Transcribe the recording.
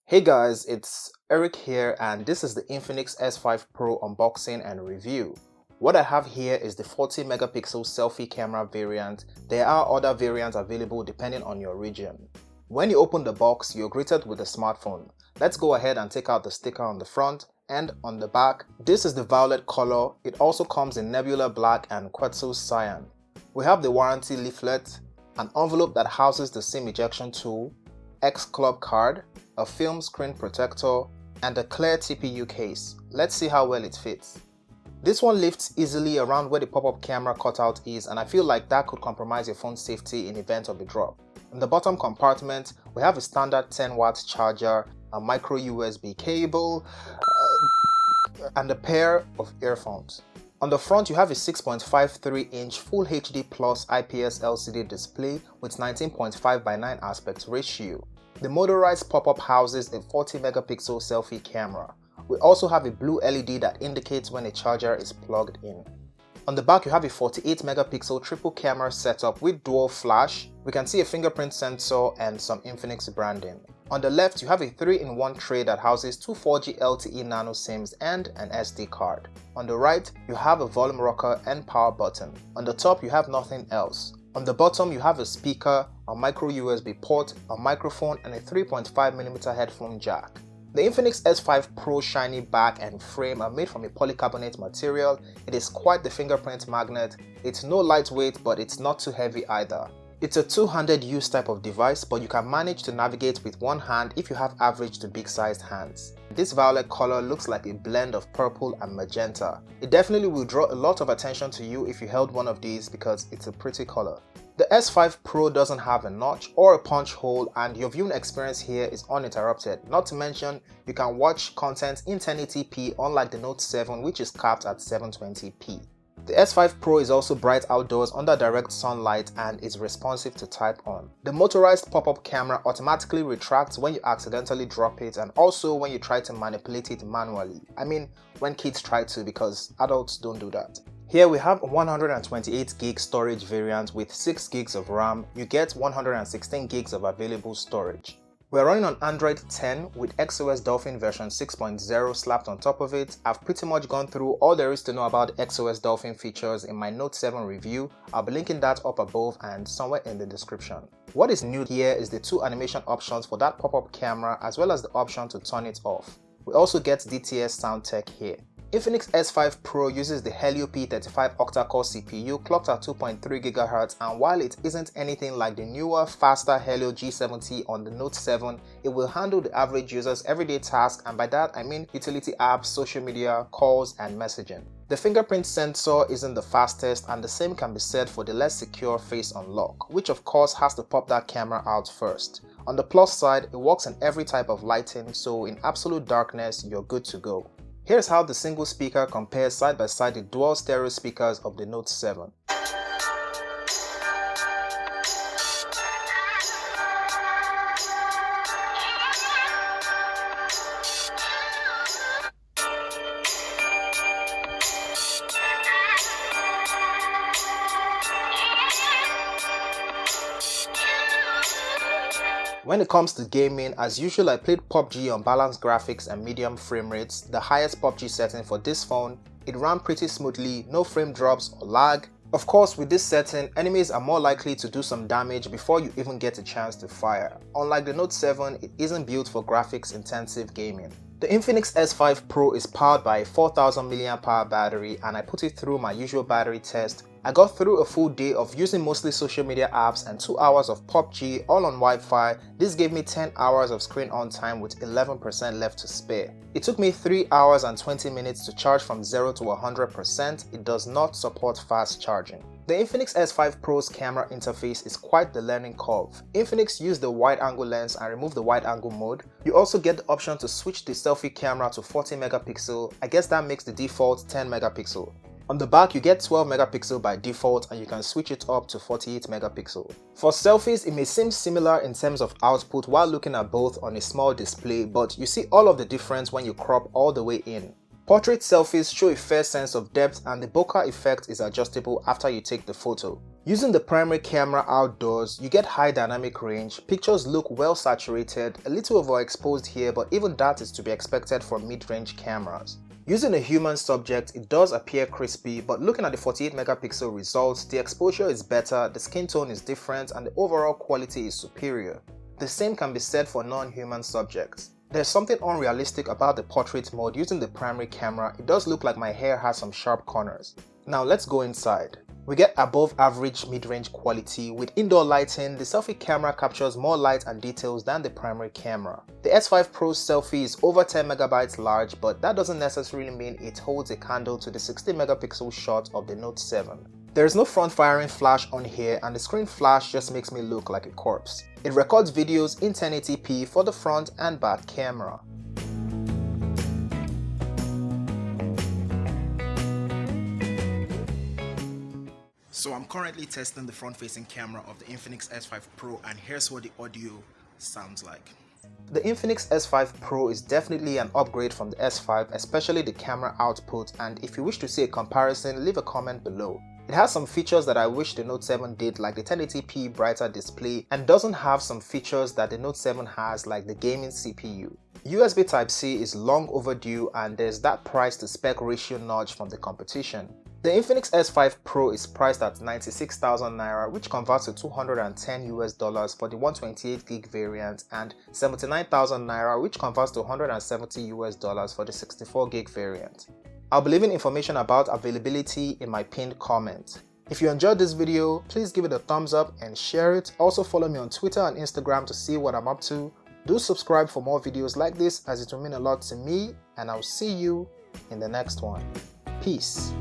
Hey guys, it's Eric here and this is the Infinix S5 Pro unboxing and review. What I have here is the 40 megapixel selfie camera variant. There are other variants available depending on your region. When you open the box, you're greeted with a smartphone. Let's go ahead and take out the sticker on the front and on the back. This is the violet color. It also comes in nebula black and quetzal cyan. We have the warranty leaflet, an envelope that houses the SIM ejection tool, X-Club card, a film screen protector, and a clear TPU case. Let's see how well it fits. This one lifts easily around where the pop-up camera cutout is, and I feel like that could compromise your phone's safety in event of a drop. In the bottom compartment, we have a standard 10-watt charger, a micro USB cable, and a pair of earphones. On the front, you have a 6.53-inch Full HD Plus IPS LCD display with 19.5 by 9 aspect ratio. The motorized pop-up houses a 40 megapixel selfie camera. We also have a blue LED that indicates when a charger is plugged in. On the back, you have a 48 megapixel triple camera setup with dual flash. We can see a fingerprint sensor and some Infinix branding. On the left, you have a 3-in-1 tray that houses two 4G LTE nano SIMs and an SD card. On the right, you have a volume rocker and power button. On the top, you have nothing else. On the bottom, you have a speaker, a micro USB port, a microphone, and a 3.5mm headphone jack. The Infinix S5 Pro shiny back and frame are made from a polycarbonate material. It is quite the fingerprint magnet. It's no lightweight, but it's not too heavy either. It's a two-handed use type of device, but you can manage to navigate with one hand if you have average to big sized hands. This violet color looks like a blend of purple and magenta. It definitely will draw a lot of attention to you if you held one of these because it's a pretty color. The S5 Pro doesn't have a notch or a punch hole, and your viewing experience here is uninterrupted. Not to mention, you can watch content in 1080p unlike the Note 7, which is capped at 720p. The S5 Pro is also bright outdoors under direct sunlight and is responsive to type on. The motorized pop-up camera automatically retracts when you accidentally drop it, and also when you try to manipulate it manually. I mean, when kids try to, because adults don't do that. Here we have a 128GB storage variant with 6GB of RAM. You get 116GB of available storage. We're running on Android 10 with XOS Dolphin version 6.0 slapped on top of it. I've pretty much gone through all there is to know about XOS Dolphin features in my Note 7 review. I'll be linking that up above and somewhere in the description. What is new here is the two animation options for that pop-up camera as well as the option to turn it off. We also get DTS sound tech here. Infinix S5 Pro uses the Helio P35 octa-core CPU clocked at 2.3 GHz, and while it isn't anything like the newer, faster Helio G70 on the Note 7, it will handle the average user's everyday tasks, and by that I mean utility apps, social media, calls, and messaging. The fingerprint sensor isn't the fastest, and the same can be said for the less secure face unlock, which of course has to pop that camera out first. On the plus side, it works in every type of lighting, so in absolute darkness, you're good to go. Here's how the single speaker compares side by side the dual stereo speakers of the Note 7. When it comes to gaming, as usual I played PUBG on balanced graphics and medium frame rates, the highest PUBG setting for this phone. It ran pretty smoothly, no frame drops or lag. Of course, with this setting, enemies are more likely to do some damage before you even get a chance to fire. Unlike the Note 7, it isn't built for graphics intensive gaming. The Infinix S5 Pro is powered by a 4000 mAh battery, and I put it through my usual battery test. I got through a full day of using mostly social media apps and 2 hours of PUBG all on Wi-Fi. This gave me 10 hours of screen on time with 11% left to spare. It took me 3 hours and 20 minutes to charge from 0 to 100%. It does not support fast charging. The Infinix S5 Pro's camera interface is quite the learning curve. Infinix used the wide-angle lens and removed the wide-angle mode. You also get the option to switch the selfie camera to 40 megapixel. I guess that makes the default 10 megapixel. On the back, you get 12 megapixel by default, and you can switch it up to 48 megapixel. For selfies, it may seem similar in terms of output while looking at both on a small display, but you see all of the difference when you crop all the way in. Portrait selfies show a fair sense of depth, and the bokeh effect is adjustable after you take the photo. Using the primary camera outdoors, you get high dynamic range, pictures look well saturated, a little overexposed here, but even that is to be expected from mid-range cameras. Using a human subject, it does appear crispy, but looking at the 48 megapixel results, the exposure is better, the skin tone is different, and the overall quality is superior. The same can be said for non-human subjects. There's something unrealistic about the portrait mode using the primary camera. It does look like my hair has some sharp corners. Now let's go inside. We get above average mid-range quality. With indoor lighting, the selfie camera captures more light and details than the primary camera. The S5 Pro selfie is over 10 megabytes large, but that doesn't necessarily mean it holds a candle to the 60 megapixel shot of the Note 7. There is no front firing flash on here, and the screen flash just makes me look like a corpse. It records videos in 1080p for the front and back camera. So I'm currently testing the front-facing camera of the Infinix S5 Pro, and here's what the audio sounds like. The Infinix S5 Pro is definitely an upgrade from the S5, especially the camera output, and if you wish to see a comparison, leave a comment below. It has some features that I wish the Note 7 did, like the 1080p brighter display, and doesn't have some features that the Note 7 has, like the gaming CPU. USB Type-C is long overdue, and there's that price to spec ratio nudge from the competition. The Infinix S5 Pro is priced at 96,000 Naira, which converts to $210 for the 128GB variant, and 79,000 Naira, which converts to $170 for the 64GB variant. I'll be leaving information about availability in my pinned comment. If you enjoyed this video, please give it a thumbs up and share it. Also follow me on Twitter and Instagram to see what I'm up to. Do subscribe for more videos like this, as it will mean a lot to me, and I'll see you in the next one. Peace.